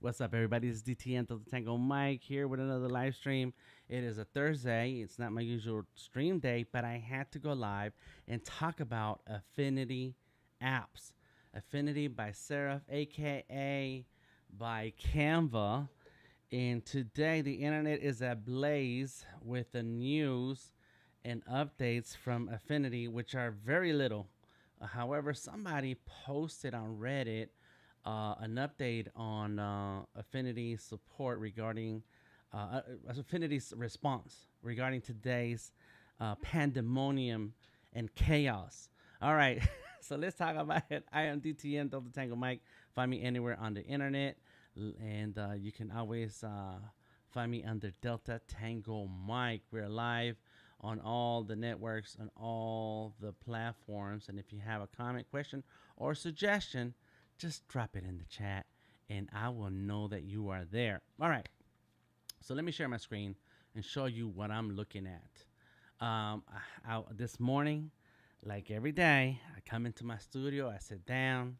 What's up, everybody? This is DTN the Tango Mike here with another live stream. It is a Thursday. It's not my usual stream day, but I had to go live and talk about Affinity Apps. Affinity by Seraph, aka by Canva. And today, the internet is ablaze with the news and updates from Affinity, which are very little. However, somebody posted on Reddit an update on Affinity support regarding Affinity's response regarding today's pandemonium and chaos. All right, so let's talk about it. I am DTN Delta Tango Mike. Find me anywhere on the internet, and you can always find me under Delta Tango Mike. We're live on all the networks, on all the platforms. And if you have a comment, question, or suggestion, just drop it in the chat and I will know that you are there. All right. So let me share my screen and show you what I'm looking at. This morning, like every day, I come into my studio, I sit down,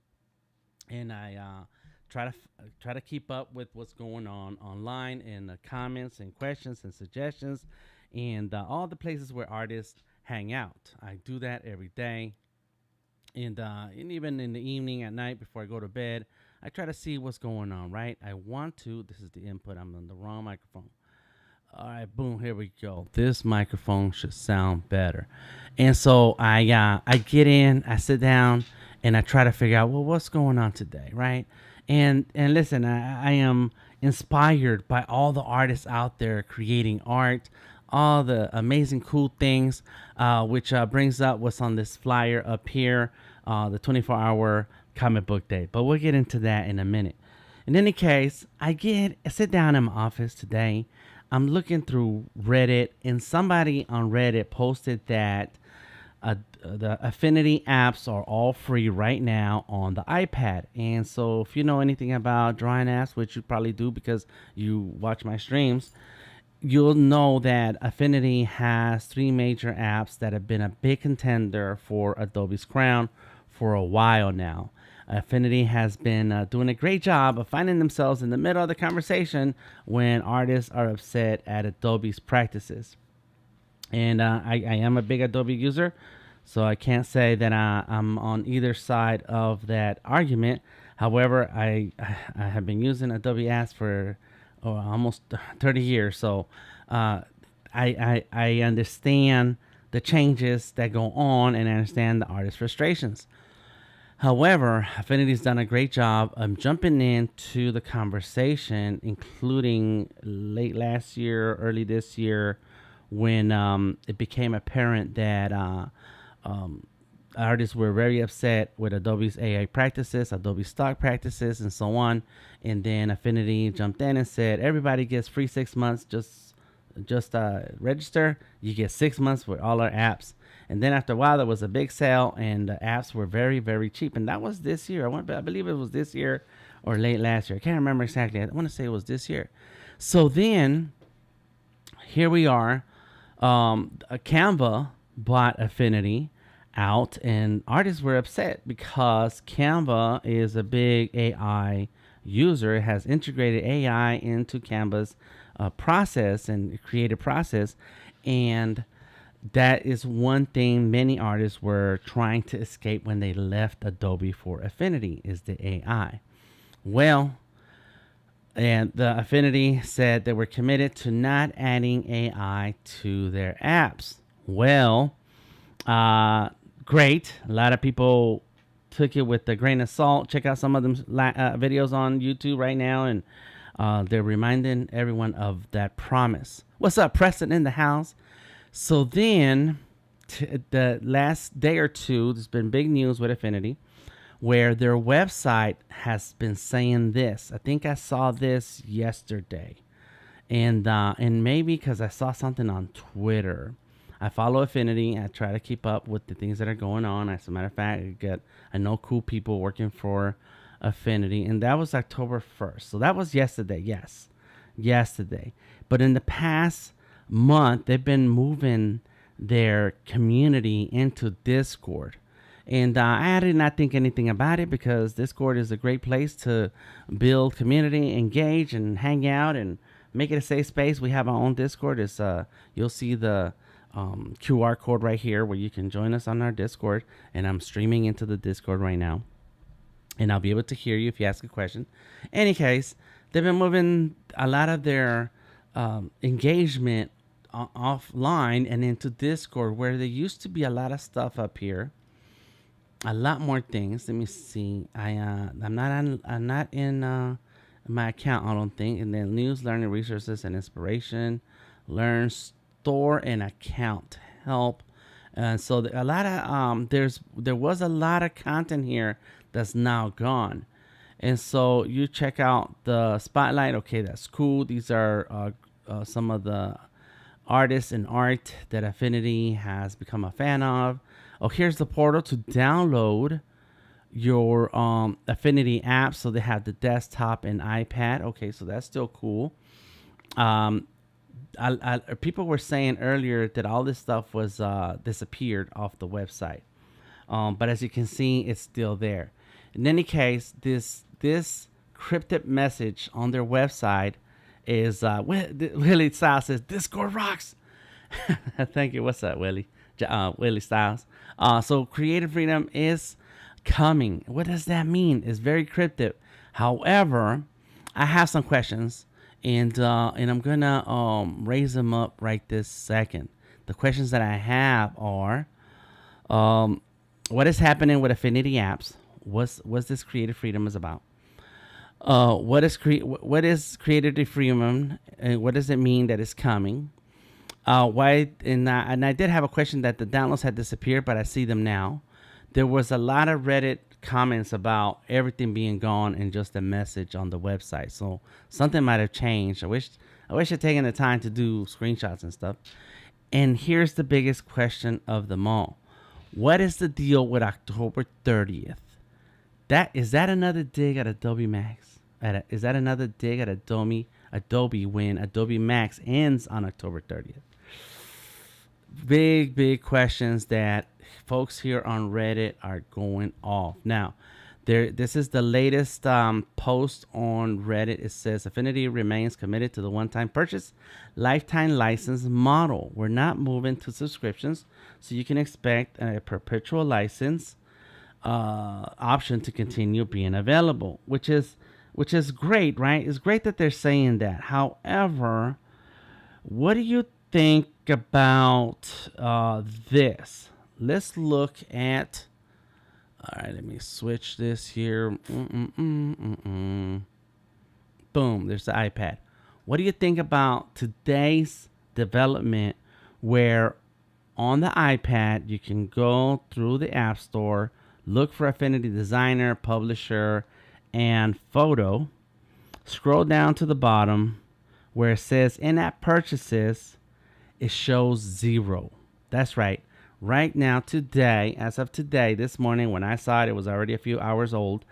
and I try to keep up with what's going on online in the comments and questions and suggestions and all the places where artists hang out. I do that every day, and even in the evening at night before I go to bed, I try to see what's going on. Right? I want to. This is the input. I'm on the wrong microphone. All right, boom, here we go. This microphone should sound better. And so I get in, I sit down, and I try to figure out, well, what's going on today, right? And listen, I am inspired by all the artists out there creating art, all the amazing cool things, which brings up what's on this flyer up here, the 24-hour comic book day. But we'll get into that in a minute. In any case, I sit down in my office today. I'm looking through Reddit, and somebody on Reddit posted that the Affinity apps are all free right now on the iPad. And so, if you know anything about drawing apps, which you probably do because you watch my streams, you'll know that Affinity has three major apps that have been a big contender for Adobe's crown for a while now. Affinity has been doing a great job of finding themselves in the middle of the conversation when artists are upset at Adobe's practices. And I am a big Adobe user, so I can't say that I'm on either side of that argument. However, I have been using Adobe Apps for almost 30 years, so I understand the changes that go on, and I understand the artist frustrations. However, Affinity's done a great job of jumping into the conversation, including late last year, early this year, when it became apparent that artists were very upset with Adobe's AI practices, Adobe stock practices, and so on. And then Affinity jumped in and said, everybody gets free 6 months. Just register. You get 6 months with all our apps. And then after a while, there was a big sale, and the apps were very, very cheap. And that was this year. I believe it was this year or late last year. I can't remember exactly. I want to say it was this year. So then, here we are. Canva bought Affinity out, and artists were upset because Canva is a big AI user. It has integrated AI into Canva's process and creative process, and that is one thing many artists were trying to escape when they left Adobe for Affinity, is the AI. Well, and the Affinity said they were committed to not adding AI to their apps. Well, great. A lot of people took it with a grain of salt. Check out some of them videos on YouTube right now, and they're reminding everyone of that promise. What's up, Preston in the house? So then, the last day or two, there's been big news with Affinity, where their website has been saying this. I think I saw this yesterday, and maybe because I saw something on Twitter. I follow Affinity. I try to keep up with the things that are going on. As a matter of fact, I know cool people working for Affinity, and that was October 1st. So that was yesterday. Yes, yesterday. But in the past month, they've been moving their community into Discord. And I did not think anything about it because Discord is a great place to build community, engage, and hang out, and make it a safe space. We have our own Discord. It's you'll see the QR code right here where you can join us on our Discord. And I'm streaming into the Discord right now, and I'll be able to hear you if you ask a question. Any case, they've been moving a lot of their engagement offline and into Discord, where there used to be a lot of stuff up here, a lot more things. Let me see. I'm not in my account, I don't think. And then news, learning, resources, and inspiration, learn, store, and account help. And so a lot of there was a lot of content here that's now gone. And so you check out the spotlight. Okay, that's cool. These are some of the artists and art that Affinity has become a fan of. Oh, here's the portal to download your Affinity apps. So they have the desktop and iPad. Okay, so that's still cool. People were saying earlier that all this stuff was disappeared off the website, but as you can see, it's still there. In any case, this cryptic message on their website is Willie Styles says Discord rocks. Thank you. What's up, Willie? Willie Styles. So creative freedom is coming. What does that mean? It's very cryptic. However, I have some questions, and I'm gonna raise them up right this second. The questions that I have are, what is happening with Affinity Apps? What's this creative freedom is about? What is creative freedom, and what does it mean that it's coming? Why? And I did have a question that the downloads had disappeared, but I see them now. There was a lot of Reddit comments about everything being gone and just a message on the website. So something might have changed. I wish I'd taken the time to do screenshots and stuff. And here's the biggest question of them all: what is the deal with October 30th? Is that another dig at Adobe Max? Is that another dig at Adobe when Adobe Max ends on October 30th? Big questions that folks here on Reddit are going off. Now, this is the latest post on Reddit. It says Affinity remains committed to the one-time purchase, lifetime license model. We're not moving to subscriptions, so you can expect a perpetual license option to continue being available, which is great, right? It's great that they're saying that. However, what do you think about this? Let's look at. All right, let me switch this here. Boom, there's the iPad. What do you think about today's development where on the iPad you can go through the App Store, look for Affinity Designer, Publisher, and Photo, scroll down to the bottom where it says in-app purchases, it shows 0. That's right. Right now, today, as of today, this morning, when I saw it, it was already a few hours old.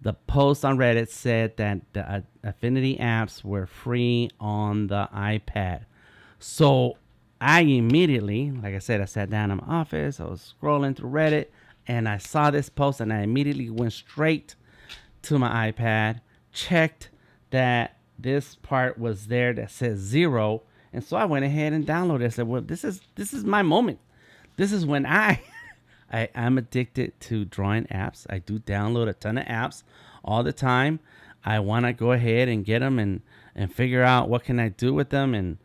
The post on Reddit said that the Affinity apps were free on the iPad. So I immediately, like I said, I sat down in my office, I was scrolling through Reddit, and I saw this post, and I immediately went straight to my iPad, checked that this part was there that says 0, and so I went ahead and downloaded it. I said, well, this is my moment. This is when I'm addicted to drawing apps. I do download a ton of apps all the time. I want to go ahead and get them and figure out what can I do with them, and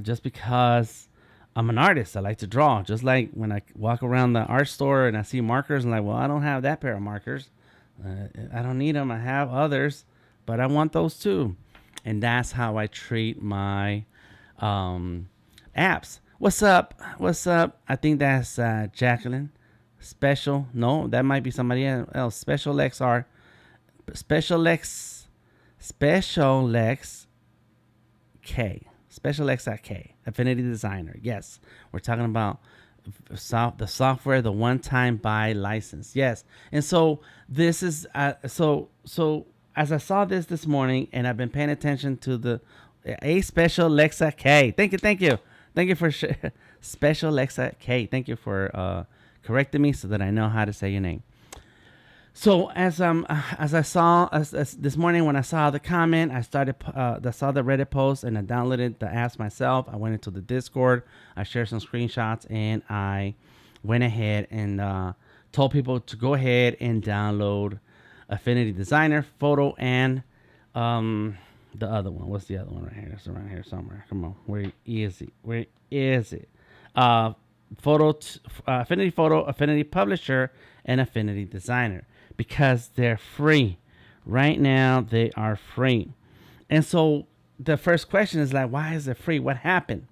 just because I'm an artist, I like to draw. Just like when I walk around the art store and I see markers, and like, well, I don't have that pair of markers. I don't need them. I have others, but I want those too. And that's how I treat my apps. What's up? I think that's Jacqueline. Special. No, that might be somebody else. Special XR. Special X K. Special X.K. Affinity Designer. Yes, we're talking about the software, the one-time buy license. Yes, and so this is so as I saw this morning, and I've been paying attention to the Special Alexa K. Thank you for Special Alexa K. Thank you for corrected me so that I know how to say your name. So as I saw as this morning when I saw the comment, I saw the Reddit post and I downloaded the apps myself. I went into the Discord, I shared some screenshots, and I went ahead and told people to go ahead and download Affinity Designer, Photo, and the other one. What's the other one right here? It's around here somewhere. Come on, where is it? Where is it? Uh, Affinity Photo, Affinity Publisher, and Affinity Designer, because they're free. Right now, they are free. And so the first question is like, why is it free? What happened?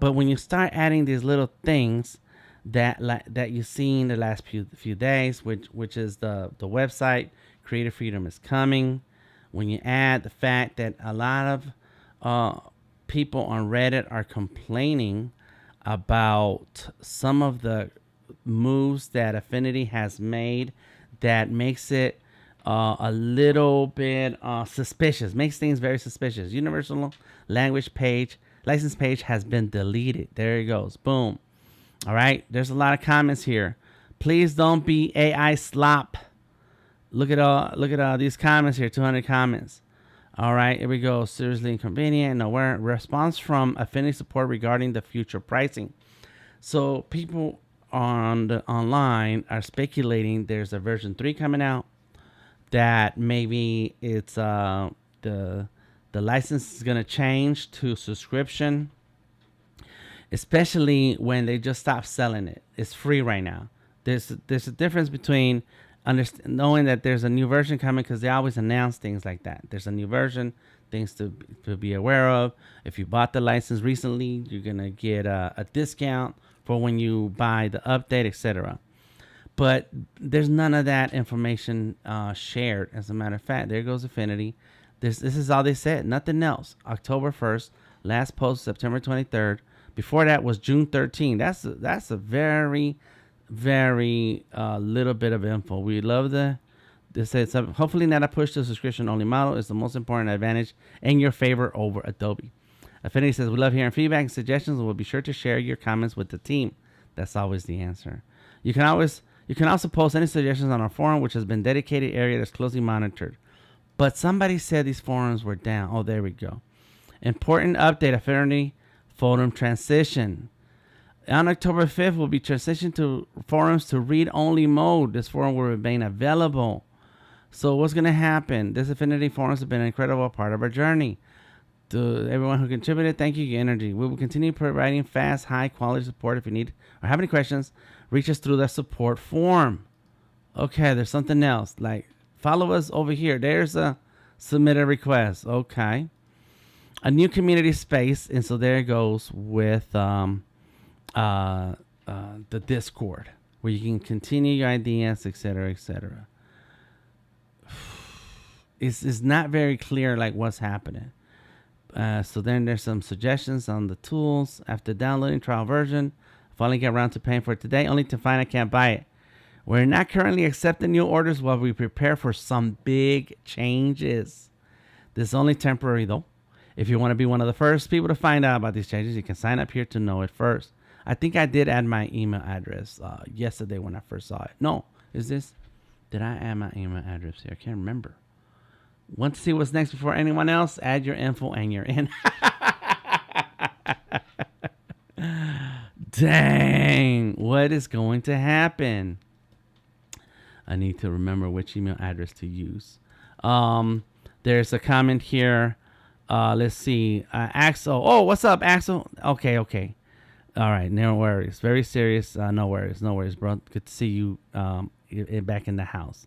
But when you start adding these little things that you've seen the last few days, which is the website, Creative Freedom is Coming. When you add the fact that a lot of people on Reddit are complaining about some of the moves that Affinity has made that makes it a little bit suspicious, makes things very suspicious. Universal language page, license page has been deleted. There it goes. Boom. All right. There's a lot of comments here. Please don't be AI slop. Look at all these comments here. 200 comments. All right, here we go. Seriously inconvenient. Nowhere. Response from Affinity support regarding the future pricing. So people online are speculating there's a version 3 coming out, that maybe it's the license is gonna change to subscription, especially when they just stop selling it. It's free right now. There's a difference between knowing that there's a new version coming, because they always announce things like that. There's a new version, things to be aware of. If you bought the license recently, you're gonna get a discount for when you buy the update, etc. But there's none of that information shared. As a matter of fact, there goes Affinity. This is all they said, nothing else. October 1st, last post September 23rd. Before that was June 13th. That's a very little bit of info. We love they said hopefully not a push to subscription only model is the most important advantage in your favor over Adobe. Affinity says we love hearing feedback and suggestions, and we'll be sure to share your comments with the team. That's always the answer. You can also post any suggestions on our forum, which has been dedicated area that's closely monitored. But somebody said these forums were down. Oh, there we go. Important update: Affinity Photo transition. On October 5th, we'll be transitioned to forums to read-only mode. This forum will remain available. So what's going to happen? This Affinity forums have been an incredible part of our journey. To everyone who contributed, thank you for your energy. We will continue providing fast, high-quality support. If you need or have any questions, reach us through the support form. Okay, there's something else. Like, follow us over here. There's a submit a request. Okay. A new community space. And so there it goes with the Discord, where you can continue your ideas, etc., etc. It's not very clear like what's happening. So then there's some suggestions on the tools. After downloading trial version, finally get around to paying for it today, only to find I can't buy it. We're not currently accepting new orders while we prepare for some big changes. This is only temporary though. If you want to be one of the first people to find out about these changes, you can sign up here to know it first. I think I did add my email address yesterday when I first saw it. No, did I add my email address here? I can't remember. Want to see what's next before anyone else? Add your info and you're in. Dang, what is going to happen? I need to remember which email address to use. There's a comment here. Let's see. Axel. Oh, what's up, Axel? Okay. All right, no worries. Very serious. No worries, bro. Good to see you back in the house.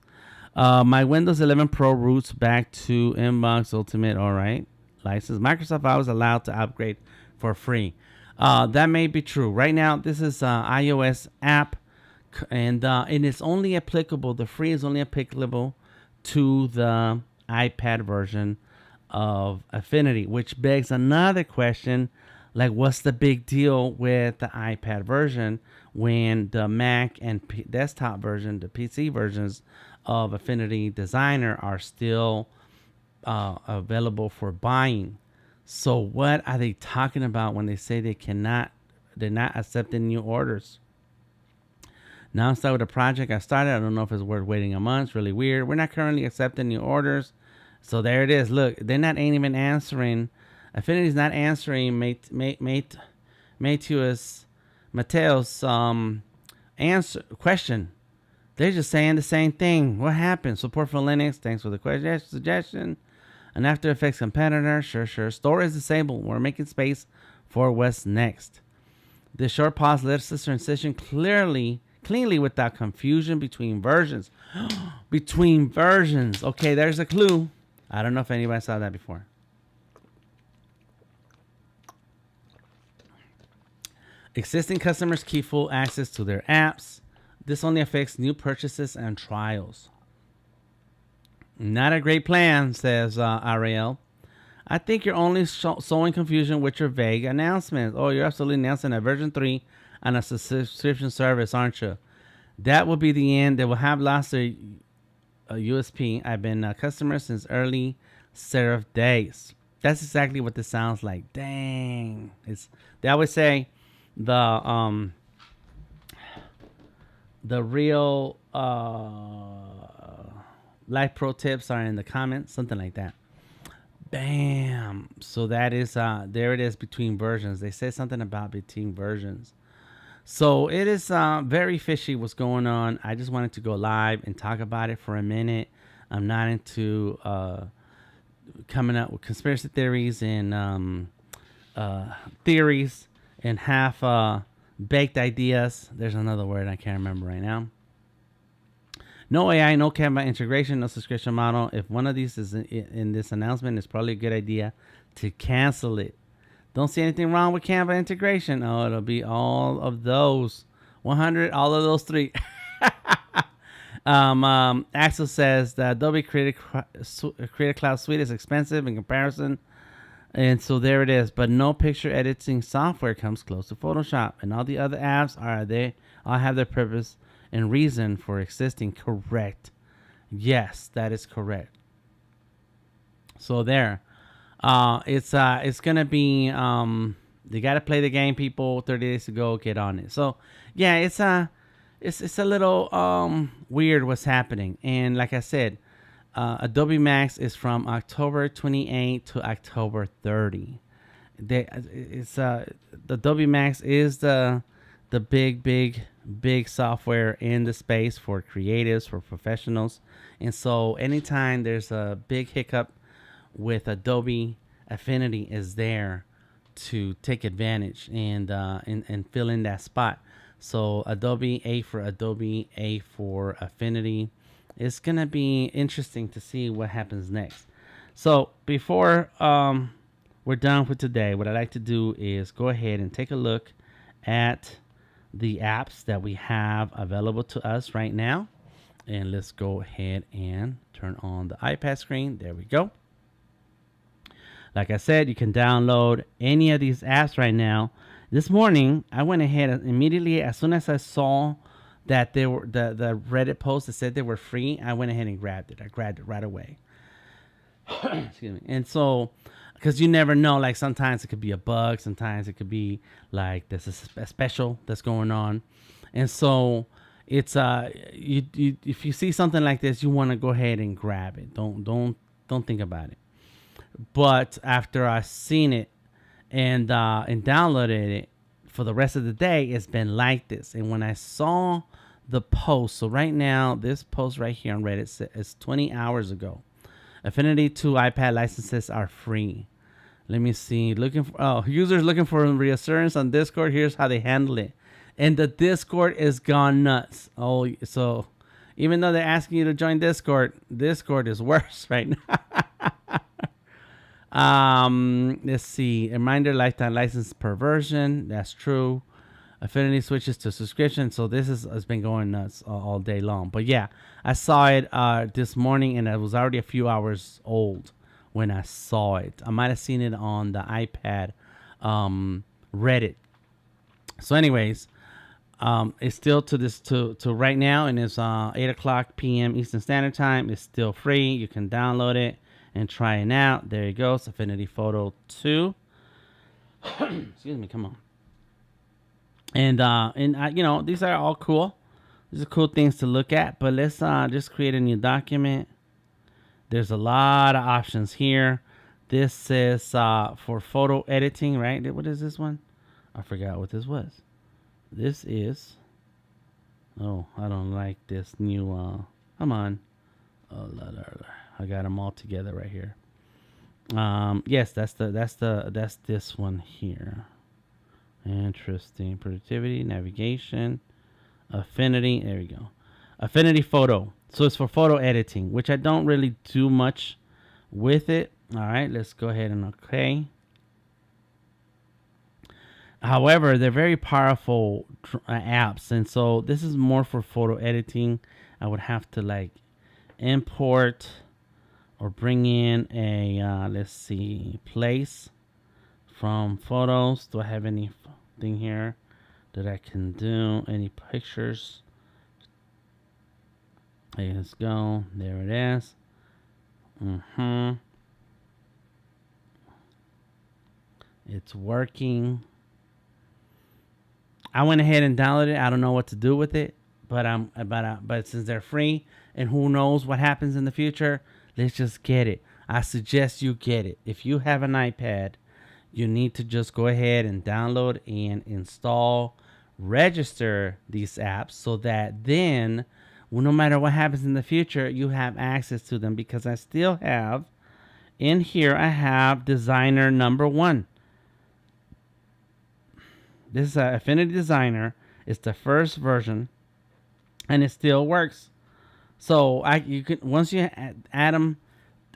My Windows 11 Pro roots back to Inbox Ultimate. All right. License. Microsoft I was allowed to upgrade for free. That may be true. Right now, this is iOS app, and it's only applicable. The free is only applicable to the iPad version of Affinity, which begs another question. Like, what's the big deal with the iPad version when the Mac and desktop version, the PC versions of Affinity Designer are still available for buying? So what are they talking about when they say they're not accepting new orders? Now I'm starting with a project I started. I don't know if it's worth waiting a month. It's really weird. We're not currently accepting new orders. So there it is. Look, they're not ain't even answering. Affinity's not answering Mateo's answer question. They're just saying the same thing. What happened? Support for Linux. Thanks for the question suggestion. An After Effects competitor. Sure. Store is disabled. We're making space for what's next. The short pause lets us transition cleanly without confusion between versions. Between versions. Okay, there's a clue. I don't know if anybody saw that before. Existing customers keep full access to their apps. This only affects new purchases and trials. Not a great plan, says Ariel. I think you're only sowing confusion with your vague announcements. Oh, you're absolutely announcing a version 3 on a subscription service, aren't you? That will be the end. They will have lost their USP. I've been a customer since early Serif days. That's exactly what this sounds like. Dang. They always say the real life pro tips are in the comments, something like that. Bam. So that is there it is between versions. They say something about between versions. So it is very fishy what's going on. I just wanted to go live and talk about it for a minute. I'm not into coming up with conspiracy theories and theories and half baked ideas. There's another word I can't remember right now. No AI, no Canva integration, no subscription model. If one of these is in this announcement, it's probably a good idea to cancel it. Don't see anything wrong with Canva integration. Oh, it'll be all of those. 100, all of those three. Axel says the Adobe Creative Cloud Suite is expensive in comparison. And so there it is. But no picture editing software comes close to Photoshop. And all the other apps all have their purpose and reason for existing. Correct. Yes, that is correct. So there. It's gonna be you gotta play the game, people. 30 days ago, get on it. So yeah, it's a little weird what's happening. And like I said, Adobe Max is from October 28 to October 30. The Adobe Max is the big software in the space for creatives, for professionals. And so anytime there's a big hiccup with Adobe, Affinity is there to take advantage and fill in that spot. So Adobe, A for Adobe, A for Affinity. It's gonna be interesting to see what happens next. So before we're done for today, what I like to do is go ahead and take a look at the apps that we have available to us right now. And let's go ahead and turn on the iPad screen. There we go. Like I said, you can download any of these apps right now. This morning, I went ahead and immediately, as soon as I saw that they were the Reddit post that said they were free, I went ahead and grabbed it. I grabbed it right away. Excuse me. And so, because you never know, like sometimes it could be a bug, sometimes it could be like there's a special that's going on, and so it's you if you see something like this, you want to go ahead and grab it. Don't think about it. But after I seen it and downloaded it for the rest of the day, it's been like this. And when I saw the post, so right now this post right here on Reddit is 20 hours ago. Affinity 2 iPad licenses are free. Let me see. Users looking for reassurance on Discord. Here's how they handle it. And the Discord is gone nuts. Oh, so even though they're asking you to join Discord is worse right now. Let's see. Reminder, lifetime license per version. That's true. Affinity switches to subscription. So this has been going nuts all day long. But yeah, I saw it this morning, and it was already a few hours old when I saw it. I might have seen it on the iPad Reddit. So anyways, it's still to right now, and it's 8:00 p.m. Eastern Standard Time. It's still free. You can download it and try it out. There you go. It's Affinity Photo 2. Excuse me. Come on. And these are all cool. These are cool things to look at, but let's just create a new document. There's a lot of options here. This is for photo editing, right? What is this one? I forgot what this was. This is, oh, I don't like this new, come on. Oh, I got them all together right here. Yes, that's this one here. Interesting. Productivity, navigation, affinity. There we go. Affinity Photo. So it's for photo editing, which I don't really do much with it. All right, let's go ahead and okay. However, they're very powerful apps, and so this is more for photo editing. I would have to like import or bring in a let's see, place from photos. Do I have anything here that I can do? Any pictures? Okay, let's go. There it is. It's working. I went ahead and downloaded it. I don't know what to do with it, but since they're free and who knows what happens in the future, let's just get it. I suggest you get it. If you have an iPad, you need to just go ahead and download and install, register these apps so that then, well, no matter what happens in the future, you have access to them. Because I still have in here, I have Designer #1. This is Affinity Designer. It's the first version, and it still works. So you can, once you add them,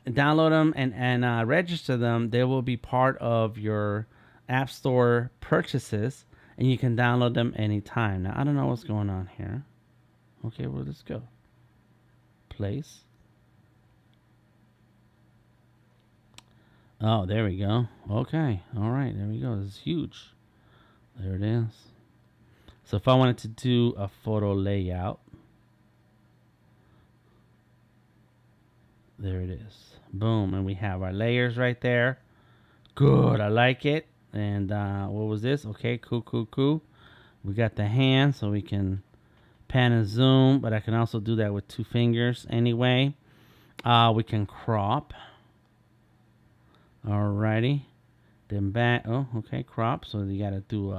download them, and register them, they will be part of your App Store purchases, and you can download them anytime. Now I don't know what's going on here. Okay, well, let's go. Place. Oh, there we go. Okay, all right, there we go. This is huge. There it is. So if I wanted to do a photo layout, there it is. Boom, and we have our layers right there. Good, I like it. And what was this? Okay, cool. We got the hand, so we can pan and zoom, but I can also do that with 2 fingers anyway. We can crop. Alrighty. Then back. Oh, okay, crop. So you gotta do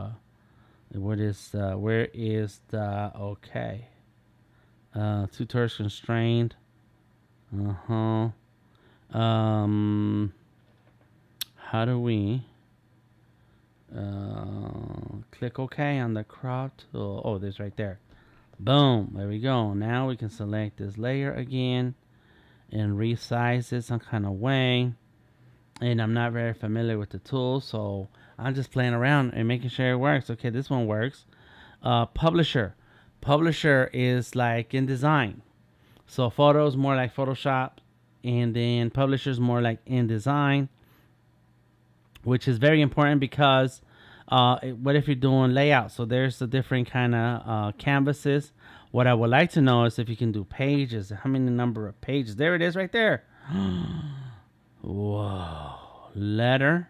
where is the okay? 2 turns constrained. How do we click OK on the crop tool? Oh, this right there. Boom, there we go. Now we can select this layer again and resize it some kind of way. And I'm not very familiar with the tool, so I'm just playing around and making sure it works. Okay, this one works. Publisher. Publisher is like InDesign. So photos more like Photoshop, and then publishers more like InDesign, which is very important because what if you're doing layout? So there's the different kind of canvases. What I would like to know is if you can do pages. How many number of pages? There it is right there. Whoa. Letter.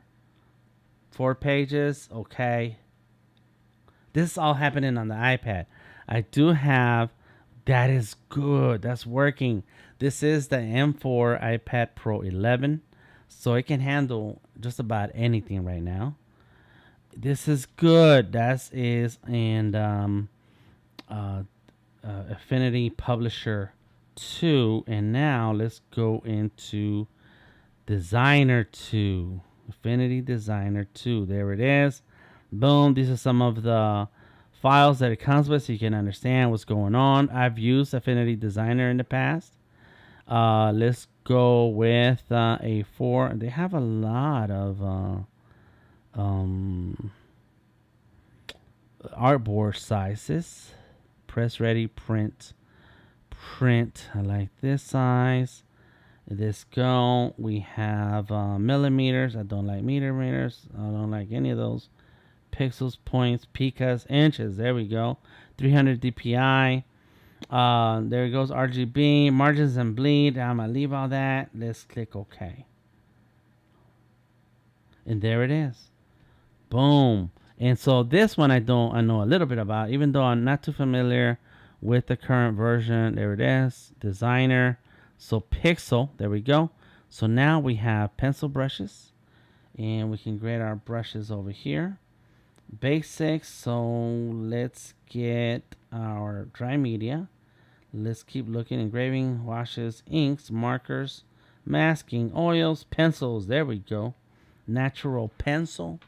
4 pages. Okay. This is all happening on the iPad. I do have. That is good. That's working. This is the M4 iPad Pro 11. So it can handle just about anything right now. This is good. That is and Affinity Publisher 2. And now let's go into Designer 2. Affinity Designer 2. There it is. Boom. These are some of the files that it comes with so you can understand what's going on. I've used Affinity Designer in the past. Let's go with A4. They have a lot of artboard sizes. Press ready, print. I like this size. This go. We have millimeters. I don't like meters. I don't like any of those. Pixels, points, picas, inches. There we go. 300 dpi. There goes RGB, margins and bleed. I'm gonna leave all that. Let's click OK. And there it is. Boom. And so this one I know a little bit about, even though I'm not too familiar with the current version. There it is, Designer. So Pixel, there we go. So now we have pencil brushes, and we can grade our brushes over here. Basics. So let's get our dry media. Let's keep looking. Engraving, washes, inks, markers, masking, oils, pencils. There we go. Natural pencil.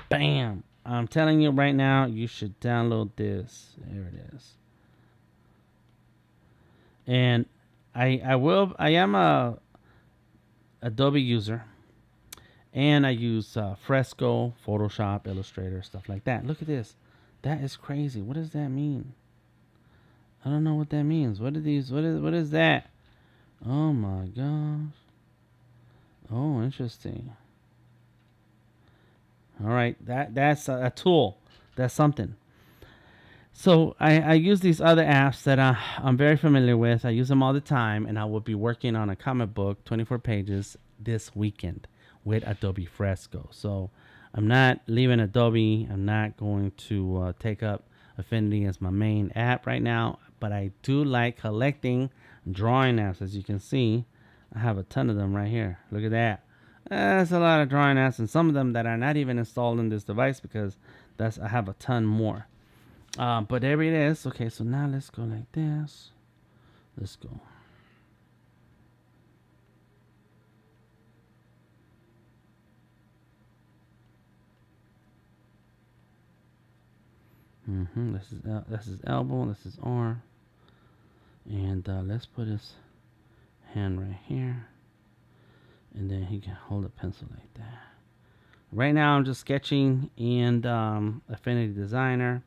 Bam. I'm telling you right now, you should download this. There it is. And I am a Adobe user, and I use Fresco, Photoshop, Illustrator, stuff like that. Look at this. That is crazy. What does that mean? I don't know what that means. What are these? What is that? Oh my gosh. Oh, interesting. All right, that's a tool. That's something. So I use these other apps that I'm very familiar with. I use them all the time, and I will be working on a comic book, 24 pages, this weekend with Adobe Fresco. So I'm not leaving Adobe. I'm not going to take up Affinity as my main app right now, but I do like collecting drawing apps. As you can see, I have a ton of them right here. Look at that. That's a lot of drawing apps, and some of them that are not even installed in this device because I have a ton more. But there it is. Okay, so now let's go like this. Let's go. This is elbow. This is arm. And let's put his hand right here, and then he can hold a pencil like that. Right now, I'm just sketching in Affinity Designer.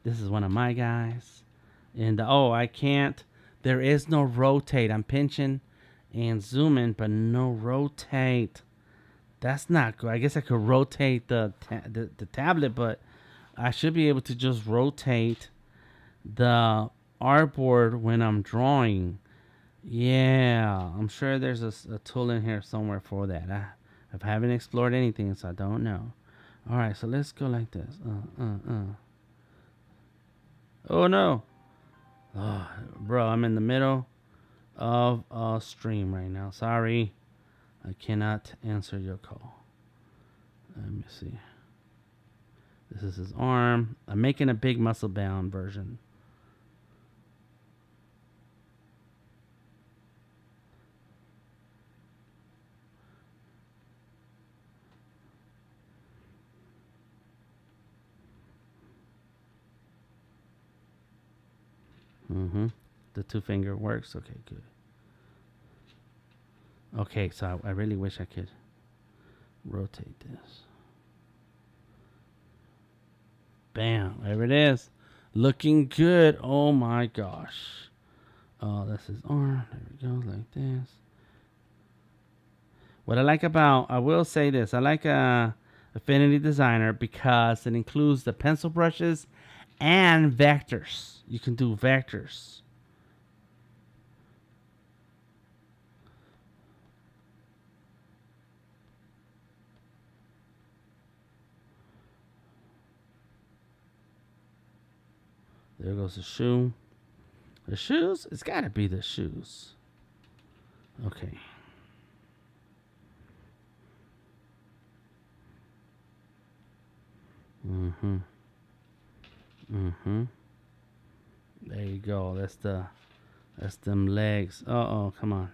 This is one of my guys. And oh, I can't. There is no rotate. I'm pinching and zooming, but no rotate. That's not good. I guess I could rotate the tablet, but I should be able to just rotate the artboard when I'm drawing. Yeah, I'm sure there's a tool in here somewhere for that. I haven't explored anything, so I don't know. All right, so let's go like this. Oh no. Oh, bro, I'm in the middle of a stream right now. Sorry, I cannot answer your call. Let me see. This is his arm. I'm making a big muscle bound version. The two finger works. Okay, good. Okay, so I really wish I could rotate this. Bam, there it is. Looking good. Oh my gosh. Oh, this is arm. There we go, like this. What I like about, I will say this, I like Affinity Designer because it includes the pencil brushes and vectors. You can do vectors. There goes the shoe. The shoes? It's got to be the shoes. Okay. There you go. That's them legs. Oh, come on.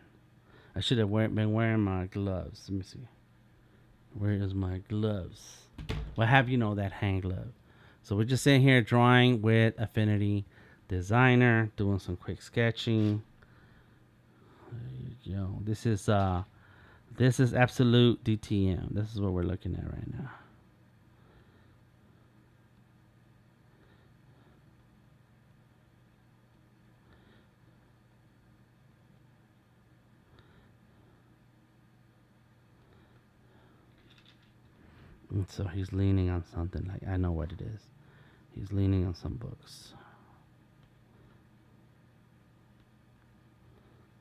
I should have been wearing my gloves. Let me see. Where is my gloves? Well, have you know that hand glove? So we're just sitting here drawing with Affinity Designer, doing some quick sketching. There you go. This is absolute DTM. This is what we're looking at right now. And so he's leaning on something. Like, I know what it is. He's leaning on some books.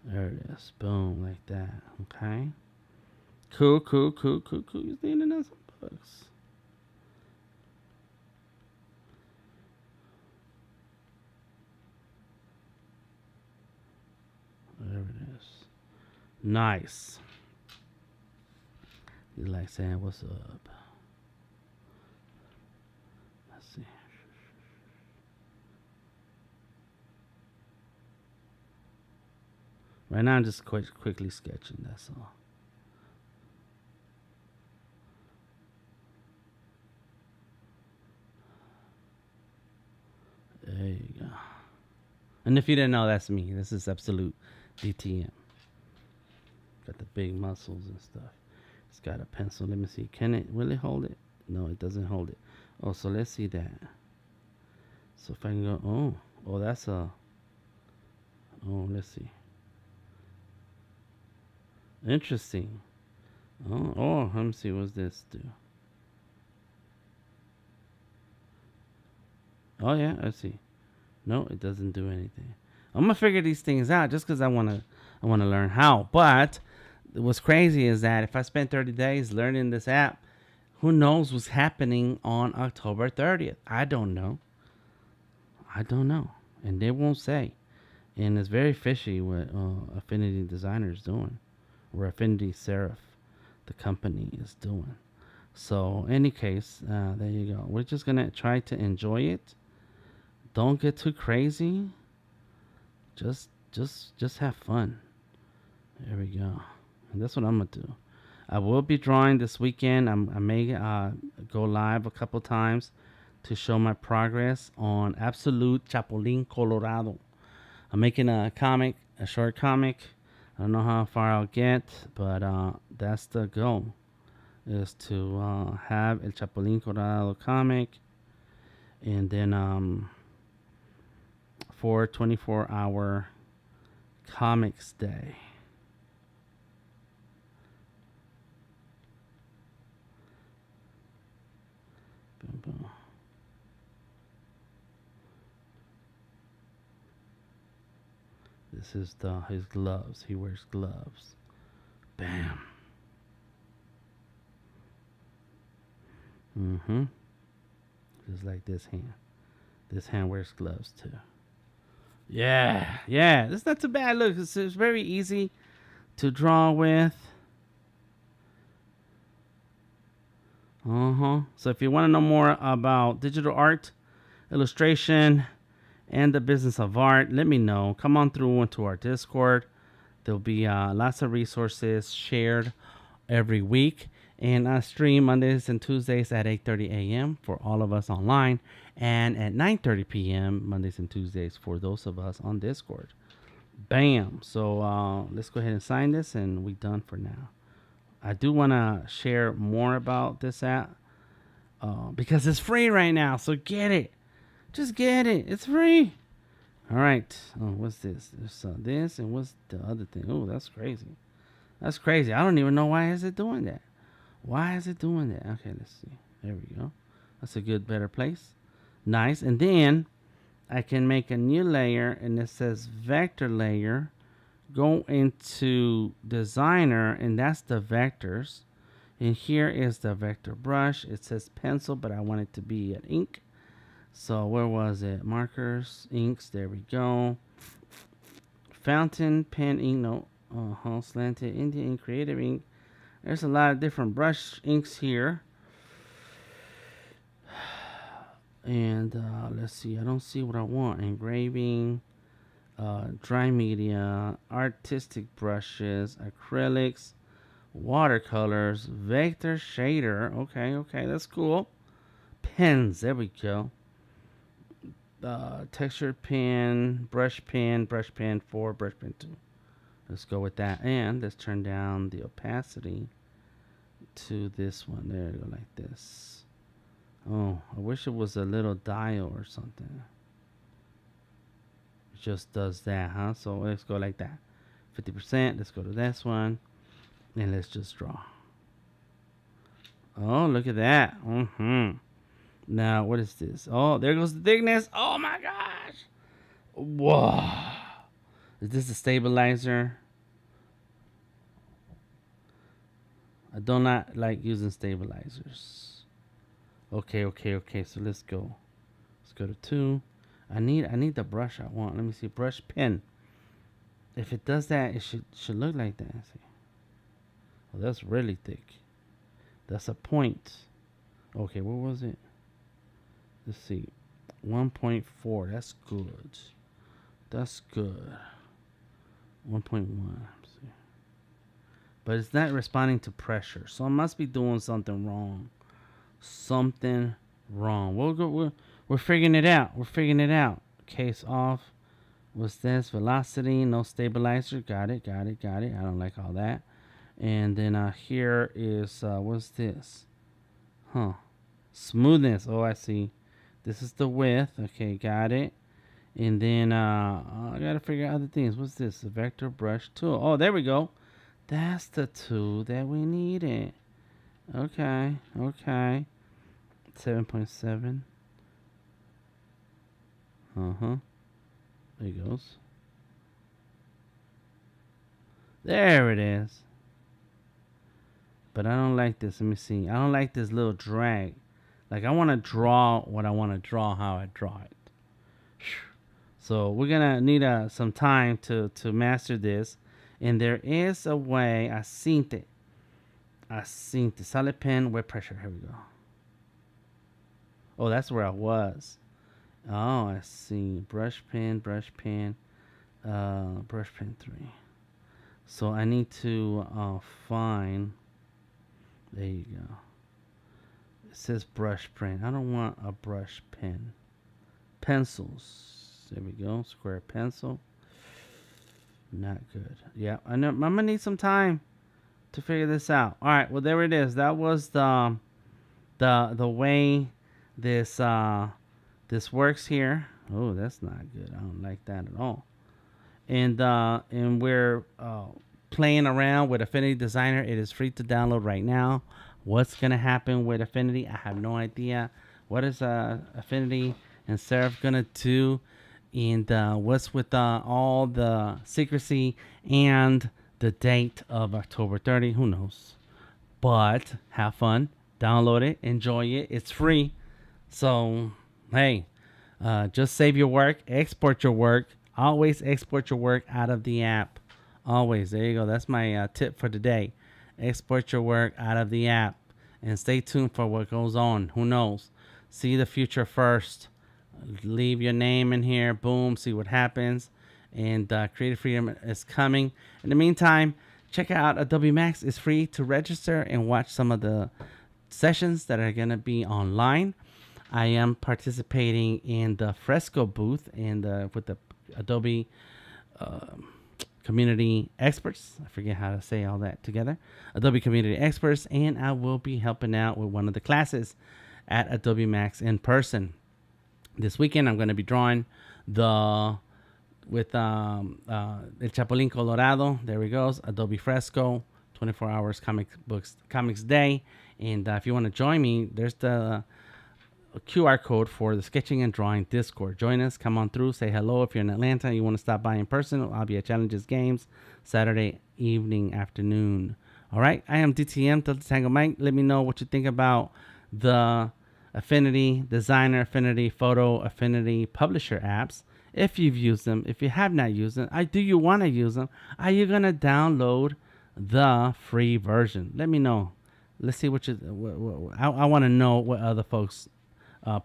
There it is. Boom, like that. Okay. Cool. He's leaning on some books. Nice. He's like saying, "What's up?" Let's see. Right now, I'm just quickly sketching. That's all. There you go. And if you didn't know, that's me. This is Absolute DTM. Got the big muscles and stuff. It's got a pencil. Let me see. Can it really hold it? No, it doesn't hold it. Oh, so let's see that. So if I can go, oh, that's a, let's see. Interesting. Let me see. What's this do? Oh yeah, I see. No, it doesn't do anything. I'm gonna figure these things out just because I wanna learn how. But what's crazy is that if I spend 30 days learning this app, who knows what's happening on October 30th? I don't know. I don't know, and they won't say. And it's very fishy what Affinity Designer is doing, or Affinity Serif, the company, is doing. So, any case, there you go. We're just gonna try to enjoy it. Don't get too crazy. Just have fun. There we go. And that's what I'm gonna do. I will be drawing this weekend. I may go live a couple times to show my progress on Absolute Chapulín Colorado. I'm making a comic, a short comic. I don't know how far I'll get, but that's the goal, is to have El Chapulín Colorado comic, and then for 24-hour comics day. Boom, boom. This is his gloves. He wears gloves. Bam. Mm-hmm. Just like this hand. This hand wears gloves too. Yeah, yeah. That's not too bad. Look, it's very easy to draw with. Uh-huh. So if you want to know more about digital art, illustration, and the business of art, let me know. Come on through into our Discord. There'll be lots of resources shared every week. And I stream Mondays and Tuesdays at 8:30 a.m. for all of us online, and at 9:30 p.m. Mondays and Tuesdays for those of us on Discord. Bam! So let's go ahead and sign this, and we're done for now. I do want to share more about this app because it's free right now. So get it. Just get it. It's free. All right. Oh, what's this? There's this, and what's the other thing? Oh, that's crazy. That's crazy. I don't even know why is it doing that. Why is it doing that? Okay, let's see. There we go. That's a good, better place. Nice. And then I can make a new layer, and it says vector layer. Go into designer, and that's the vectors. And here is the vector brush. It says pencil, but I want it to be an ink. So where was it? Markers, inks. There we go. Fountain pen ink. No. Slanted Indian ink, creative ink. There's a lot of different brush inks here. And let's see. I don't see what I want. Engraving, dry media, artistic brushes, acrylics, watercolors, vector shader. Okay, that's cool. Pens. There we go. Texture pen, brush pen, brush pen 4, brush pen 2. Let's go with that. And let's turn down the opacity to this one. There you go, like this. Oh, I wish it was a little dial or something. It just does that, huh? So let's go like that. 50%. Let's go to this one. And let's just draw. Oh, look at that. Now, what is this? Oh, there goes the thickness. Oh my gosh. Whoa. Is this a stabilizer? I do not like using stabilizers. Okay. So let's go. Let's go to 2. I need the brush I want. Let me see. Brush pen. if it does that, it should look like that. See? Oh, that's really thick. That's a point. Okay, what was it? Let's see. 1.4. That's good. That's good. 1.1. But it's not responding to pressure. So I must be doing something wrong. Something wrong. We're figuring it out. We're figuring it out. Case off. What's this? Velocity, no stabilizer. Got it, got it, got it. I don't like all that. And then here is, what's this? Huh. Smoothness. Oh, I see. This is the width. Okay, got it. And then I gotta figure out other things. What's this? The vector brush tool. Oh, there we go. That's the tool that we needed. Okay, okay. 7.7. Uh-huh. There it goes. There it is. But I don't like this. Let me see. I don't like this little drag. Like, I want to draw what I want to draw, how I draw it. So we're going to need some time to master this. And there is a way. I seen it. Solid pen, wet pressure. Here we go. Oh, that's where I was. Oh, I see. Brush pen, brush pen 3. So I need to find. There you go. It says brush pen. I don't want a brush pen. Pencils. There we go. Square pencil. Not good. Yeah, I know. I'm gonna need some time to figure this out. All right. Well, there it is. That was the way this this works here. Oh, that's not good. I don't like that at all. And we're playing around with Affinity Designer. It is free to download right now. What's gonna happen with Affinity? I have no idea. What is Affinity and Serif gonna do? And what's with all the secrecy and the date of October 30? Who knows? But have fun, download it, enjoy it. It's free. So hey, just save your work, export your work. Always export your work out of the app. Always. There you go. That's my tip for today. Export your work out of the app. And stay tuned for what goes on. Who knows? See the future first. Leave your name in here. Boom. See what happens. And Creative Freedom is coming. In the meantime, check out Adobe Max. It's free to register and watch some of the sessions that are going to be online. I am participating in the Fresco booth and with the Adobe Community Experts. I forget how to say all that together. Adobe Community Experts, and I will be helping out with one of the classes at Adobe Max in person. This weekend, I'm going to be drawing with El Chapulín Colorado. There we go. Adobe Fresco, 24 hours comics day. And if you want to join me, there's the QR code for the Sketching and Drawing Discord. Join us. Come on through. Say hello. If you're in Atlanta and you want to stop by in person, I'll be at Challenges Games Saturday afternoon. All right. I am DTM, Delta Tango Mike. Let me know what you think about the Affinity Designer, Affinity Photo, Affinity Publisher apps. If you've used them, if you have not used them, do you want to use them? Are you going to download the free version? Let me know. Let's see what I want to know what other folks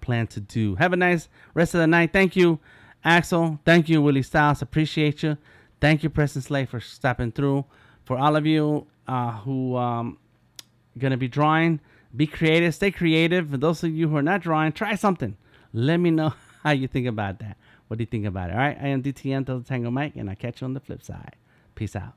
plan to do. Have a nice rest of the night. Thank you, Axel. Thank you, Willie Styles. Appreciate you. Thank you, Preston Slade, for stopping through. For all of you who gonna be drawing, be creative. Stay creative. For those of you who are not drawing, try something. Let me know how you think about that. What do you think about it? All right. I am DTN Delta Tango Mike, and I'll catch you on the flip side. Peace out.